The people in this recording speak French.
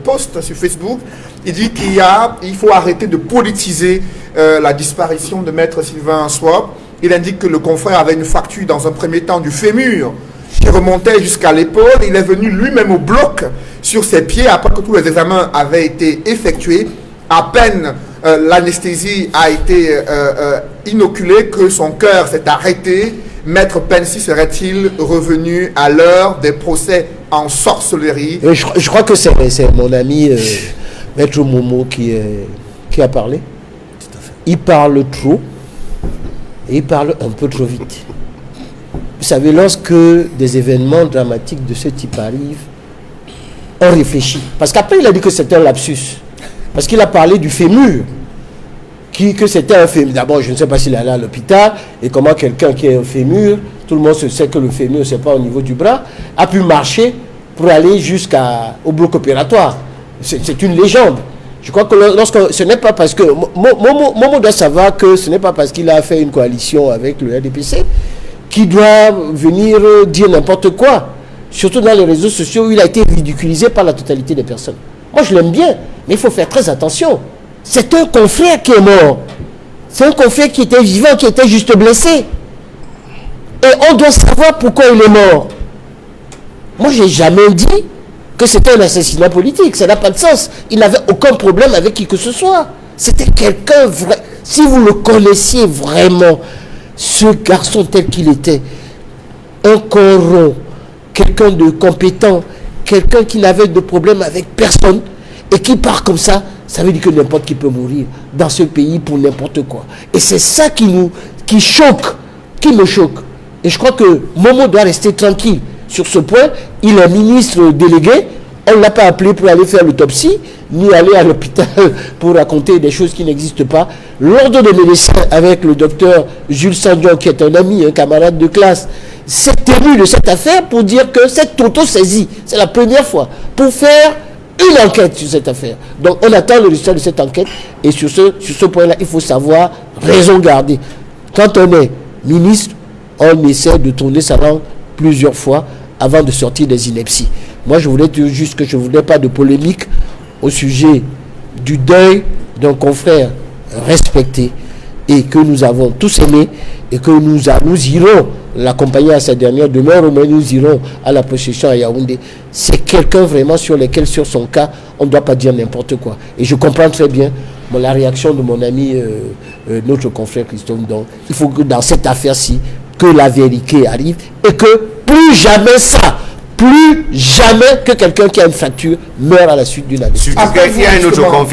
Post sur Facebook, il dit qu'il faut arrêter de politiser la disparition de Maître Sylvain Swab. Il indique que le confrère avait une fracture dans un premier temps du fémur qui remontait jusqu'à l'épaule. Il est venu lui-même au bloc sur ses pieds après que tous les examens avaient été effectués. À peine l'anesthésie a été inoculée que son cœur s'est arrêté. Maître Pensy serait-il revenu à l'heure des procès en sorcellerie? Je crois que c'est mon ami Maître Momo qui a parlé. Il parle trop et il parle un peu trop vite. Vous savez, lorsque des événements dramatiques de ce type arrivent, on réfléchit. Parce qu'après, il a dit que c'était un lapsus. Parce qu'il a parlé du fémur. Que c'était un fémur. D'abord, je ne sais pas s'il est allé à l'hôpital et comment quelqu'un qui est un fémur, tout le monde sait que le fémur, c'est pas au niveau du bras, a pu marcher pour aller jusqu'au bloc opératoire. C'est une légende. Je crois que ce n'est pas parce que... Momo doit savoir que ce n'est pas parce qu'il a fait une coalition avec le RDPC qu'il doit venir dire n'importe quoi. Surtout dans les réseaux sociaux où il a été ridiculisé par la totalité des personnes. Moi, je l'aime bien, mais il faut faire très attention. C'est un confrère qui est mort. C'est un confrère qui était vivant, qui était juste blessé. Et on doit savoir pourquoi il est mort. Moi, je n'ai jamais dit que c'était un assassinat politique. Ça n'a pas de sens. Il n'avait aucun problème avec qui que ce soit. C'était quelqu'un vrai. Si vous le connaissiez vraiment, ce garçon tel qu'il était, un coron, quelqu'un de compétent, quelqu'un qui n'avait de problème avec personne, et qui part comme ça veut dire que n'importe qui peut mourir dans ce pays pour n'importe quoi. Et c'est ça qui me choque. Et je crois que Momo doit rester tranquille sur ce point. Il est ministre délégué. On ne l'a pas appelé pour aller faire l'autopsie, ni aller à l'hôpital pour raconter des choses qui n'existent pas. L'ordre des médecins avec le docteur Jules Sandion, qui est un ami, un camarade de classe, s'est tenu de cette affaire pour dire que c'est auto-saisi. C'est la première fois. Pour faire une enquête sur cette affaire. Donc on attend le résultat de cette enquête et sur ce point-là, il faut savoir raison garder. Quand on est ministre, on essaie de tourner sa langue plusieurs fois avant de sortir des inepties. Moi, je voulais dire juste que je ne voulais pas de polémique au sujet du deuil d'un confrère respecté et que nous avons tous aimé et que nous irons l'accompagner à sa dernière demeure, au moins nous irons à la procession à Yaoundé. C'est quelqu'un vraiment sur son cas, on ne doit pas dire n'importe quoi. Et je comprends très bien la réaction de mon ami, notre confrère Christophe. Donc, il faut que dans cette affaire-ci, que la vérité arrive et que plus jamais que quelqu'un qui a une fracture meure à la suite d'une agression. Il y a un autre conflit.